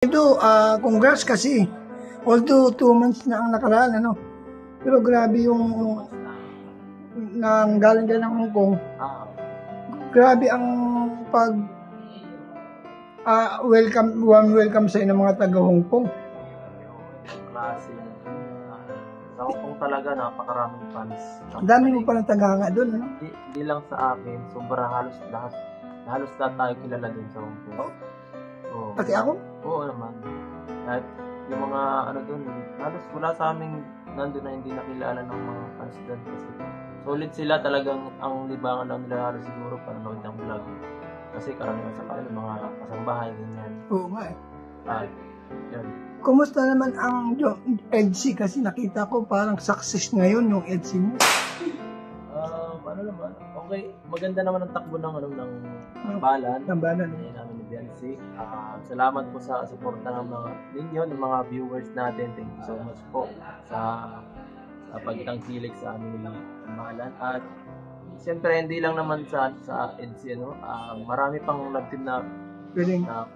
Ito, congrats kasi. Although 2 months na ang nakaraan, ano. Pero grabe yung nang galing ka ng Hong Kong. Grabe ang pag warm welcome sa ng mga taga Hong Kong. Klase. Sa Hong Kong talaga napakaraming fans. Ang dami mo palang taga nga doon, ano? Hindi lang sa akin, sobra halos lahat tayo kilala din sa Hong Kong. Oh. Oo. Pati ako? Oo naman. At yung mga ano doon, halos wala sa aming nandun na hindi nakilala ng mga fans doon kasi solid sila talagang. Ang libangan lang nila halos siguro panonood ng vlog. Kasi karamihan sa kanila mga kasambahay ganyan. Oo nga eh. At yun. Kumusta naman ang EDC? Kasi nakita ko parang success ngayon yung EDC mo. Ano naman, okay, maganda naman ang takbo ng balan. Ng balan. Namin ni Biancy. Salamat po sa suporta ng mga ninyo, ng mga viewers natin. Thank you so much po sa pagtangkilik sa aming balan. At siyempre hindi lang naman sa EDC, marami pang love team na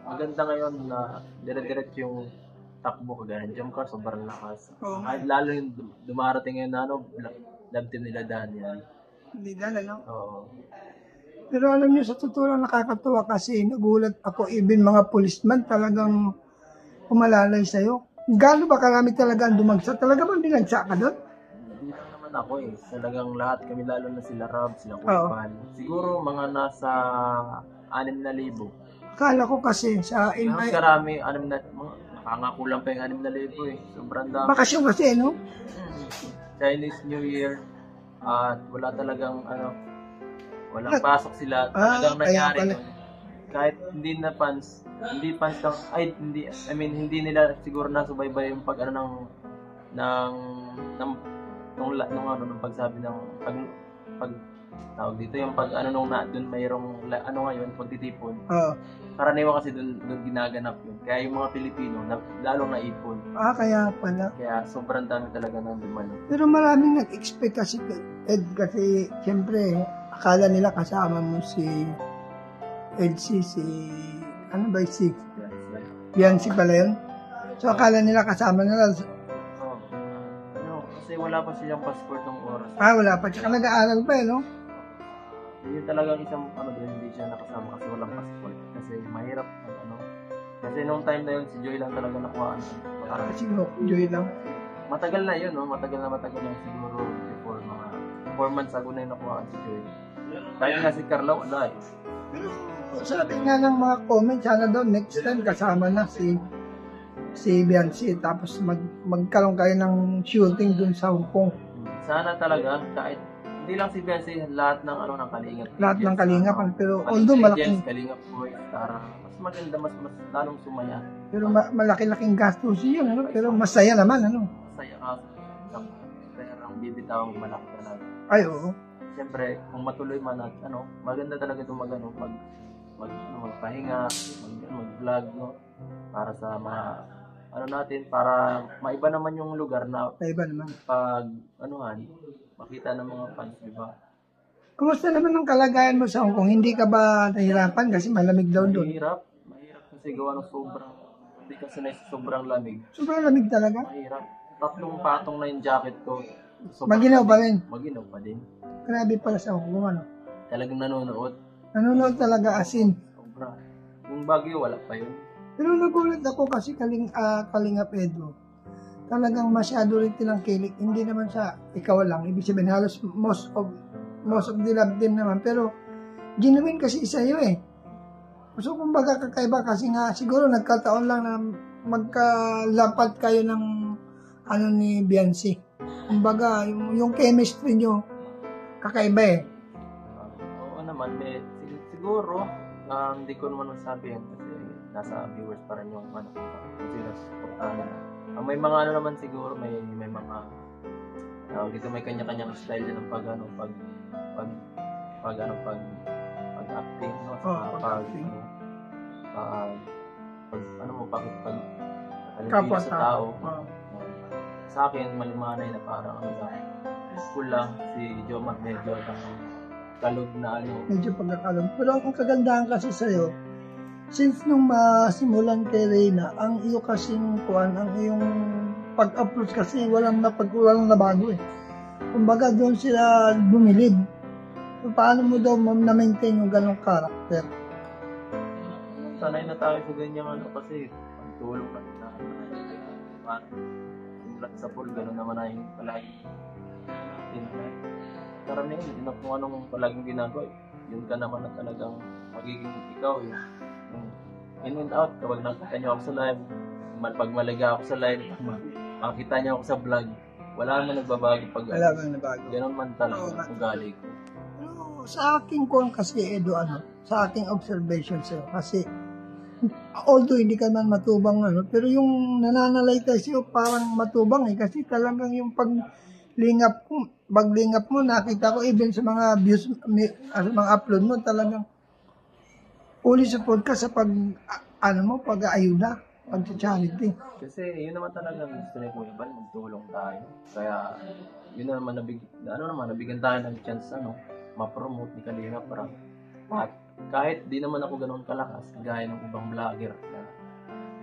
maganda ngayon na dire-diretso yung takbo ko ganyan. Jump car, sobrang lakas. At lalo yung dumarating ngayon na love team nila Daniel. Hindi dala, no? Oo. Pero alam niyo, sa totoo lang nakakatuwa kasi nagulat ako, even mga policeman talagang pumalalay sa'yo. Gaano ba karami talaga ang dumagsa? Talaga bang binagsa ka doon? Hindi lang naman ako eh. Talagang lahat kami, lalo na sila Rob, sila Kupan. Siguro mga nasa 6,000. Akala ko kasi sa Mas karami, nakakulang pa yung 6,000 eh. Sobrang dami. Bakasyon kasi, no? Chinese New Year. At wala talagang walang pasok sila. Talagang nangyari nun. Kahit hindi fans lang, hindi nila siguro nasubaybay yung pag ng pagsabi ng tawag dito yung pag nung doon mayroong ngayon pagtitipon. Karaniwan kasi doon ginaganap yun. Kaya yung mga Pilipino lalong naipon. Kaya pala. Kaya sobrang dami talaga ng dumalo. Pero maraming nag-expect kasi Ed, kasi siyempre akala nila kasama mo si Edsi, ano ba si Biancy pala yun? So akala nila kasama nila. Kasi wala pa silang passport ng oras. Wala pa. Tsaka nag-aaral pa no? Yun talagang isang doon hindi siya nakasama kasi walang passport. Kasi mahirap Kasi nung time na yun si Joy lang talaga nakuha. Kasi Joy lang. Matagal na yun, matagal na siguro before mga 4 months ago na yung nakuha si Joy. Kahit nga si Carla wala eh. Pero sabi nga ng mga comment, sana daw next time kasama na si Biancy tapos magkaroon kayo ng shooting dun sa Hong Kong. Sana talaga, kahit hindi lang si Biancy, lahat ng Kalingap. Lahat ng Kalingap, pero although malaking Kalingap Boy, Tara, mas maganda, mas lalong sumaya. Pero malaki-laking gastos yun, pero masaya naman, Masaya ka. Pero ang bibitawang malaki talaga. Ay, oo. Siyempre, kung matuloy man at maganda talaga itong magpahinga, mag-vlog, para sa mga natin, para maiba naman yung lugar na maiba naman. Pag makita ng mga fans, di ba? Kumusta naman ang kalagayan mo sa Hong Kong? Hindi ka ba nahirapan kasi malamig daw doon? Mahirap kasi gawa ng hindi kasi na sobrang lamig. Sobrang lamig talaga? Mahirap. 3 patong na yung jacket ko. Maginaw pa rin? Maginaw pa din. Grabe pala sa Hong Kong, Talagang nanonood. Nanonood talaga asin. Sobra. Yung Baguio, wala pa yun. Pero nagulat ako kasi Kalingap Edo. Talagang masyado rin tinangkilik. Hindi naman sa ikaw lang. Ibig sabihin, halos most of the love din naman. Pero, genuine kasi isa yun eh. So, kumbaga kakaiba kasi nga, siguro nagkataon lang na magkalapat kayo ng ni Biancy. Kumbaga, yung chemistry nyo, kakaiba eh. Oo naman, siguro, hindi ko naman masabi yan kasi nasa viewers pa rin yung kung sila supportahan nila. May mga naman siguro, may mga dito may kanya-kanyang style din ng pag-acting, kapwa sa tao. Sa akin, malimanay na parang cool lang si Jomar, medyo kalog na medyo pagkakalog. Pero ang kagandahan kasi sa'yo, since nung masimulan kay Reyna, ang iyo kasing kuan, ang iyong pag-approach kasi walang nabago eh. Kumbaga doon sila bumilib. So, paano mo daw na-maintain yung ganong karakter? Sanay na tayo sa ganyang kasi pagtulong na simulat sa pool, gano'n naman ay palagi. Karamihan, yun kung anong palaging ginagawa, yun ka naman na talagang magiging ikaw eh. In and out, kapag nakita niyo ako sa live, pag malaga ako sa live, makita niyo ako sa vlog, wala naman nagbabago pag gano'n man talaga ugali ko. Pero sa aking kasi Edo, sa aking observation sa'yo, kasi although hindi ka man matubang pero yung nananalaytay sa'yo parang matubang eh, kasi talagang yung paglingap mo, nakita ko even sa mga views, sa mga upload mo, talagang fully support ka sa pag-ayuda, pag-charity. Kasi yun naman talaga gusto ni Kuya Bal, magtulong tayo. Kaya yun naman nabigyan tayo ng chance ma-promote ni Kalinga Prab. At kahit di naman ako ganoon kalakas, gaya ng ibang vlogger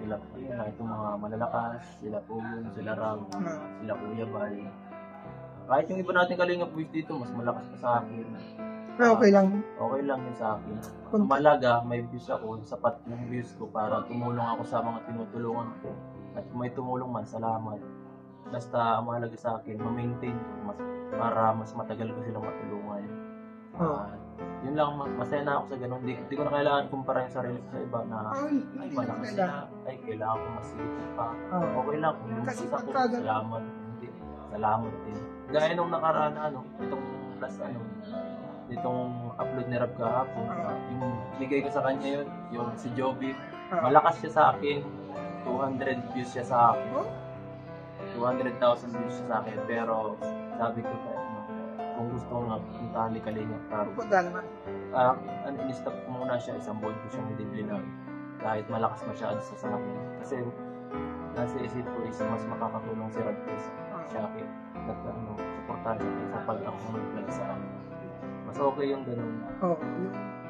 na itong mga malalakas, sila Pugong, sila Ram, sila Kuya Bal. Kahit yung iba natin Kalinga Boys dito, mas malakas pa sa akin. Pero okay lang. Okay lang yun sa akin. Malaga, may views ako, sapat yung views ko para tumulong ako sa mga tinutulungan ko. At kung may tumulong man, salamat. Basta mahalaga sa akin, ma-maintain ko para mas matagal ko silang matulungan. Yun lang, masaya na ako sa ganun. Hindi ko na kailangan kumpara yung sarili ko sa iba na ay malakas sila, ay kailangan ko masigit pa. Okay lang, kung lumas ako, salamat. Hindi, salamat din. Gaya nung nakaraan itong plus itong upload ni Rab kahapon, yung bigay ko sa kanya yung si Joby, malakas siya sa akin, 200 views siya sa akin, 200,000 views siya sa akin, pero sabi ko kung gusto ko nga puntahan ni Kalinga Prab, in-stop ko muna siya, isang buwan ko siyang hindi bilang, kahit malakas masyado sa akin, kasi nasa isip ko is mas makakatulong si Rab sa akin, at supportahan sa pag-accumulate sa akin. Mas okay yung ganun.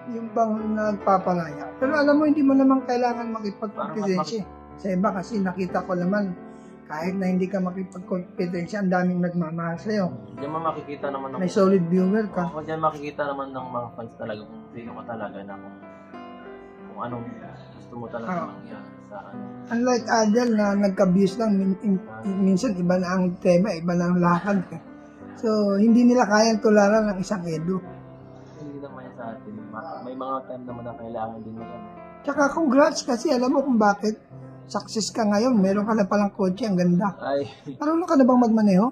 Yung bang nagpapalaya. Pero alam mo, hindi mo naman kailangan makipag-competensya. Sa iba kasi nakita ko naman, kahit na hindi ka makipag-competensya, ang daming nagmamahal sa'yo. Diyan makikita naman may solid viewer ka. Diyan makikita naman ng mga fans talaga kung sino ka talaga na kung anong gusto mo talaga mangyari sa Unlike Adel na nagka-views lang, minsan iba na ang tema, iba na ang lakad. So, hindi nila kayang tularan ng isang Edo. Hindi naman sa atin. May mga time naman na kailangan din mo. Tsaka congrats kasi alam mo kung bakit. Success ka ngayon. Meron ka na palang kotse. Ang ganda. Ay. Marunong ka na bang magmaneho?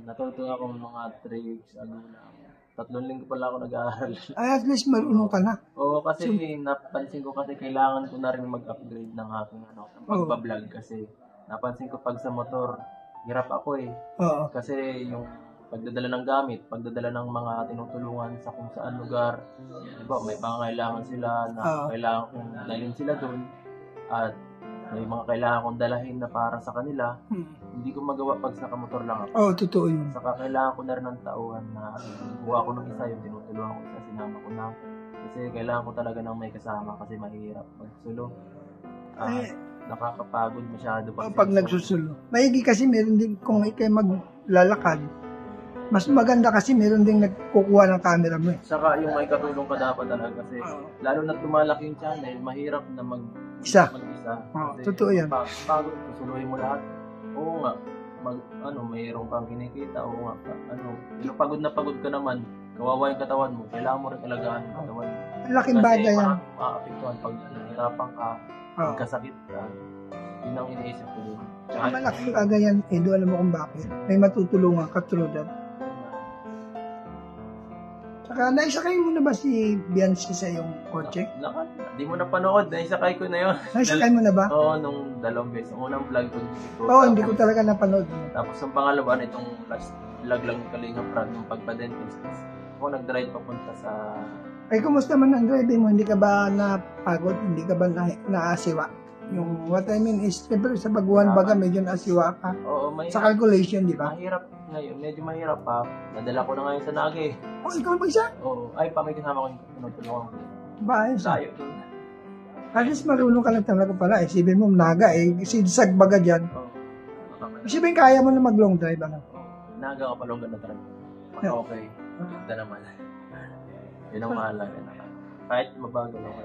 Natuto ako mga 3 weeks ago na. 3 linggo pala ako nag-aaral. Ay, at least marunong ka na. Oo, kasi napansin ko kasi kailangan ko na rin mag-upgrade ng aking pagbablog kasi napansin ko pag sa motor, hirap ako eh. Oo. Kasi yung pagdadala ng gamit, pagdadala ng mga tinutulungan sa kung saan lugar. Diba, may pangangailangan sila na kailangan kong dalhin sila doon at may mga kailangan kong dalahin na para sa kanila. Hindi ko magawa pag sa kamotor lang ako. Oo, totoo yun. Saka kailangan ko na rin ng tauhan na buha ko ng isa, yung tinutulungan ko isa, sinama ko na. Kasi kailangan ko talaga ng may kasama kasi mahirap magsulo. Nakakapagod masyado pag nagsusulo. Maigi kasi meron din kung ikay maglalakad. Mas maganda kasi meron ding nagkukuha ng camera mo eh. Saka yung may katulong ka dapat talaga kasi lalo na tumalaki yung channel, mahirap na mag-isa. Totoo yan. Pagod, susuluhin mo lahat. Oo nga, mayroong kang kinikita. Oo nga, pagod na pagod ka naman, kawawa yung katawan mo, kailangan mo rin alagaan yung katawan mo. Laking bagay yan. Kasi maapektuhan pag nahirapan ka, pagkasakit ka, yun ang iniisip ko din. Malaking bagay yan, Edo, alam mo kung bakit. May matutulungan ka through that. Saka naisakay mo na ba si Bianchi sa iyong kotse? Hindi mo na panood, naisakay ko na yun. Naisakay mo na ba? Oo, nung 2 beses. Ang unang vlog ko dito. Oo, hindi ko talaga napanood. Tapos ang pangalawa, itong last vlog lang ng Kalinga Prab, yung pagpa-dentist. Ako nag-drive papunta sa... Ay, kumusta man ang driving mo? Hindi ka ba napagod? Hindi ka ba naasiwa? Yung what I mean is, siyempre sa baguhan baga medyo naasiwa ka. Oo, sa calculation, di ba? Mahirap ngayon, medyo mahirap pa. Nadala ko na ngayon sa Nagay. Oh, ikaw ba isa? Oo, ay pa may kasama ko yung tinutulungan ko. Ba, ayos. Layo doon. At least marunong ka lang talaga pala. Isipin mo, naga sidsag baga dyan. Oo. Isipin, kaya mo na mag-long drive, ano? Naga ka pa long na drive. Yeah. Okay. Ganda naman. Yun ang mahalaga na. Kahit mabago lang.